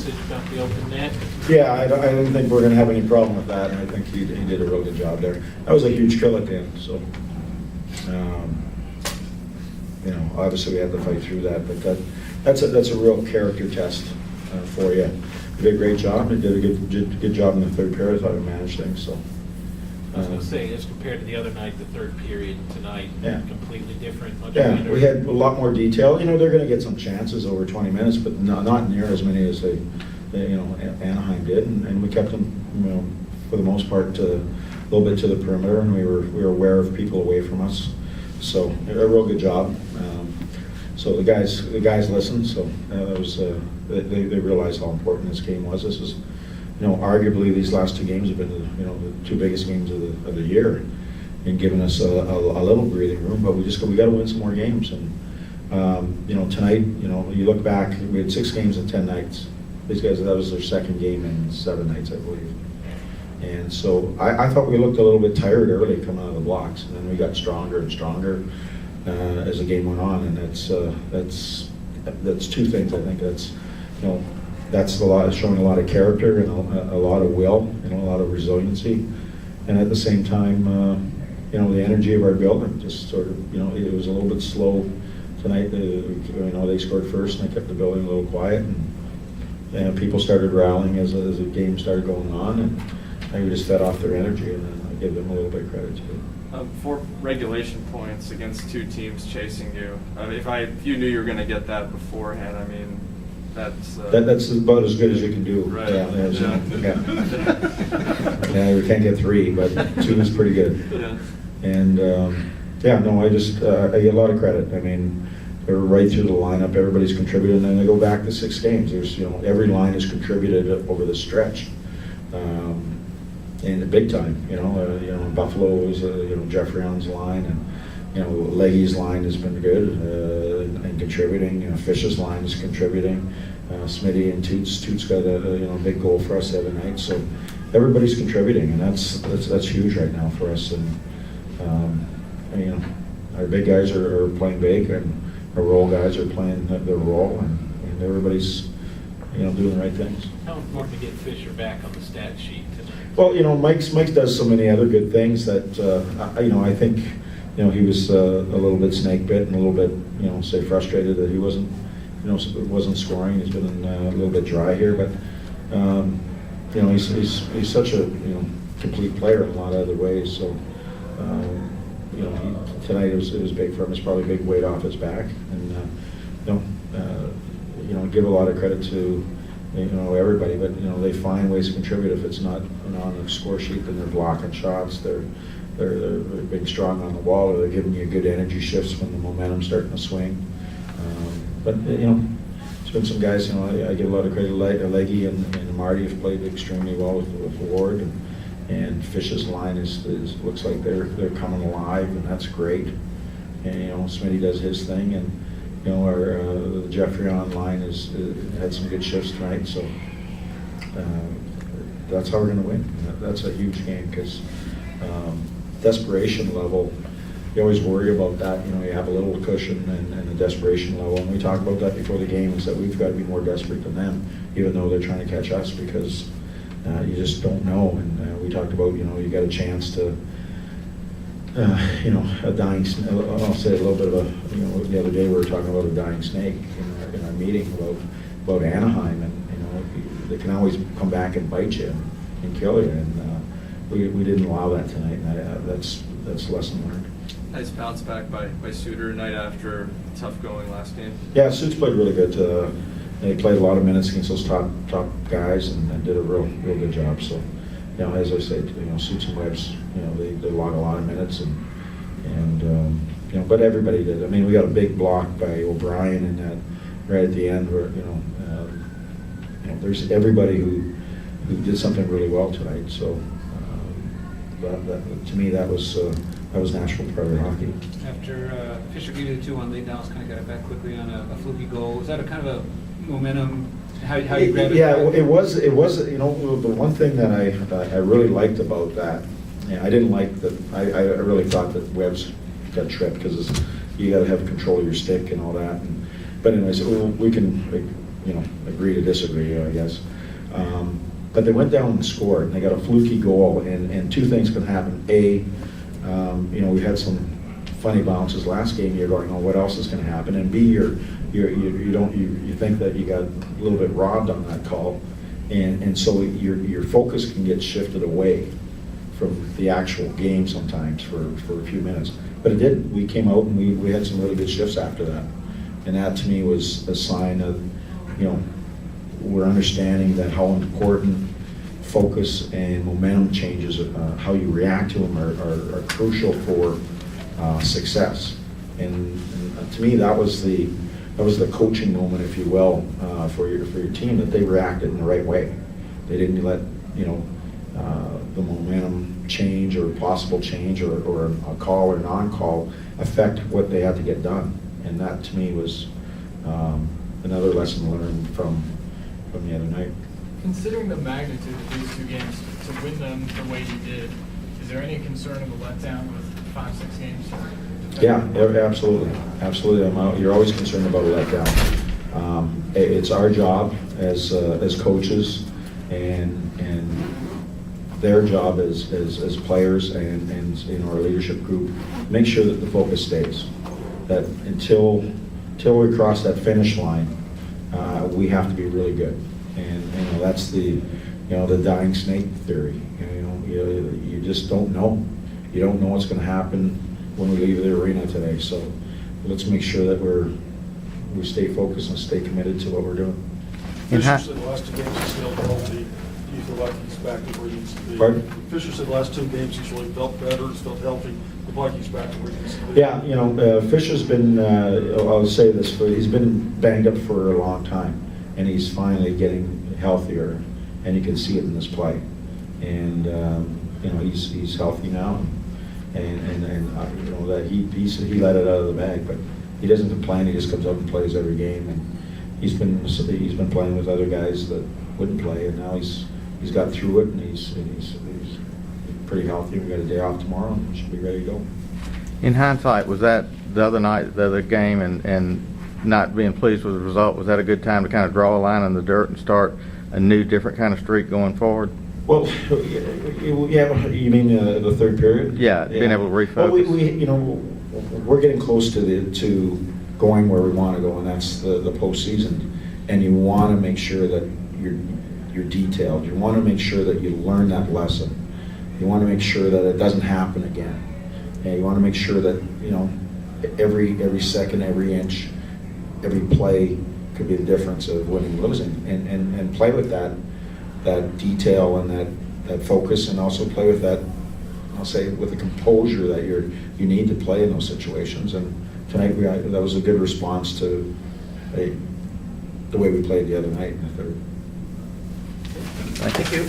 message about the open net? Yeah, I don't think we're going to have any problem with that, and I think he did a real good job there. That was a huge kill at the end, so, you know, obviously we had to fight through that, but that's a real character test for you. He did a great job. He did a good job in the third period. I thought he managed things, so. I was going to say, as compared to the other night, the third period tonight, Yeah. completely different, much Yeah, better. we had a lot more detail. You know, they're going to get some chances over 20 minutes, but not near as many as Anaheim did, and we kept them, you know, for the most part, a little bit to the perimeter, and we were aware of people away from us. So a real good job. So the guys listened. So it was they realized how important this game was. This is, you know, arguably these last two games have been the two biggest games of the year, and given us a little breathing room. But we got to win some more games. And you know, tonight, you know, you look back, we had 6 games in 10 nights. These guys, that was their second game in 7 nights, I believe. And so I thought we looked a little bit tired early coming out of the blocks, and then we got stronger and stronger as the game went on. And that's two things. I think that's, you know, that's showing a lot of character and a lot of will and a lot of resiliency, and at the same time, you know, the energy of our building just sort of, you know, it was a little bit slow tonight. You know, they scored first, and they kept the building a little quiet, and people started rallying as the game started going on, and I think we just fed off their energy, and I give them a little bit of credit too. 4 regulation points against 2 teams chasing you. If you knew you were going to get that beforehand, I mean, that's about as good as you can do. Right. Yeah. Yeah, we can't get 3, but 2 is pretty good. Yeah. And yeah, no, I get a lot of credit. I mean, they're right through the lineup. Everybody's contributed, and then they go back to 6 games. There's, you know, every line has contributed over the stretch. And the big time, you know, Buffalo was, you know, Jeffrey's line, and, you know, Leggy's line has been good and contributing. You know, Fish's line is contributing. Smitty and Toots got a big goal for us the other night. So everybody's contributing, and that's huge right now for us. And you know, our big guys are playing big, and our role guys are playing their role, and everybody's, you know, doing the right things. How important to get Fisher back on the stat sheet tonight? Well, you know, Mike does so many other good things that you know, I think, you know, he was a little bit snake bit and a little bit, you know, say frustrated that he wasn't scoring. He's been a little bit dry here, but you know, he's such a, you know, complete player in a lot of other ways. So you know, tonight it was big for him. It's probably a big weight off his back, and you know, give a lot of credit to, you know, everybody, but, you know, they find ways to contribute. If it's not, you know, on the score sheet, then they're blocking shots, they're being strong on the wall, or they're giving you good energy shifts when the momentum's starting to swing. But you know, there's been some guys, you know, I give a lot of credit to Leggy and Marty have played extremely well with Ward, and Fish's line looks like they're coming alive, and that's great. And, you know, Smitty does his thing, and, you know, our Jeffrey on line had some good shifts tonight, so that's how we're going to win. That's a huge game, because desperation level, you always worry about that. You know, you have a little cushion and a desperation level, and we talked about that before the game, is that we've got to be more desperate than them, even though they're trying to catch us, because you just don't know. And we talked about, you know, you got a chance to, you know, a dying, I'll say a little bit of a, you know, the other day we were talking about a dying snake in our meeting about Anaheim, and, you know, they can always come back and bite you and kill you, and we didn't allow that tonight, and that's a lesson learned. Nice bounce back by Suter night after tough going last game. Yeah, Suits played really good. They played a lot of minutes against those top guys, and did a real good job. So, you know, as I said, you know, Suits and Webbs, you know, they log a lot of minutes, and you know, but everybody did. I mean, we got a big block by O'Brien in that right at the end, where, you know, there's everybody who did something really well tonight. So, that to me, that was Nashville Premier hockey. After Fisher gave you the 2-1 lead, Dallas kind of got it back quickly on a fluky goal. Was that a kind of a momentum? How you grabbed it? Yeah, it was. You know, the one thing that I really liked about that, I didn't like that. I really thought that Webbs got tripped, because you got to have control of your stick and all that. But anyways, we can, you agree to disagree, I guess. But they went down and scored, and they got a fluky goal, and two things can happen. A, we had some funny bounces last game. You're going, oh, what else is going to happen? And B, you think that you got a little bit robbed on that call, and so your focus can get shifted away from the actual game sometimes for a few minutes. But it didn't. We came out and we had some really good shifts after that, and that to me was a sign of, we're understanding that how important focus and momentum changes, how you react to them are crucial for success. And to me, that was the coaching moment, if you will, for your team, that they reacted in the right way. They didn't let the momentum change or possible change or a call or non-call affect what they had to get done. And that to me was another lesson learned from the other night. Considering the magnitude of these two games, to win them the way you did, is there any concern of a letdown with 5-6 games? Yeah, absolutely. You're always concerned about a letdown. It's our job as coaches and their job as players and in our leadership group, make sure that the focus stays. That until we cross that finish line, we have to be really good. And that's the dying snake theory. You just don't know. You don't know what's going to happen when we leave the arena today. So let's make sure that we stay focused and stay committed to what we're doing. Fisher said the last two games he's felt healthy. Do you feel like he's back to where he needs to be? Pardon? Fisher said the last two games he's really felt better, he's felt healthy. Look like he's back to where he needs to be. Yeah, Fisher's been, I'll say this, but he's been banged up for a long time, and he's finally getting healthier, and you can see it in this play. And he's healthy now, and that he let it out of the bag, but he doesn't complain. He just comes out and plays every game, and he's been playing with other guys that wouldn't play, and now he's got through it, and he's pretty healthy. We got a day off tomorrow, and we should be ready to go. In hindsight, was that the other game, and not being pleased with the result, was that a good time to kind of draw a line in the dirt and start a new, different kind of streak going forward? Well, yeah, you mean the third period? Yeah, being able to refocus. Well, we're getting close to going where we want to go, and that's the postseason. And you want to make sure that you're detailed. You want to make sure that you learn that lesson. You want to make sure that it doesn't happen again. And you want to make sure that every second, every inch, every play could be the difference of winning and losing, and play with that detail and that focus, and also play with that, I'll say, with the composure that you need to play in those situations. And tonight that was a good response to the way we played the other night in the third. Thank you.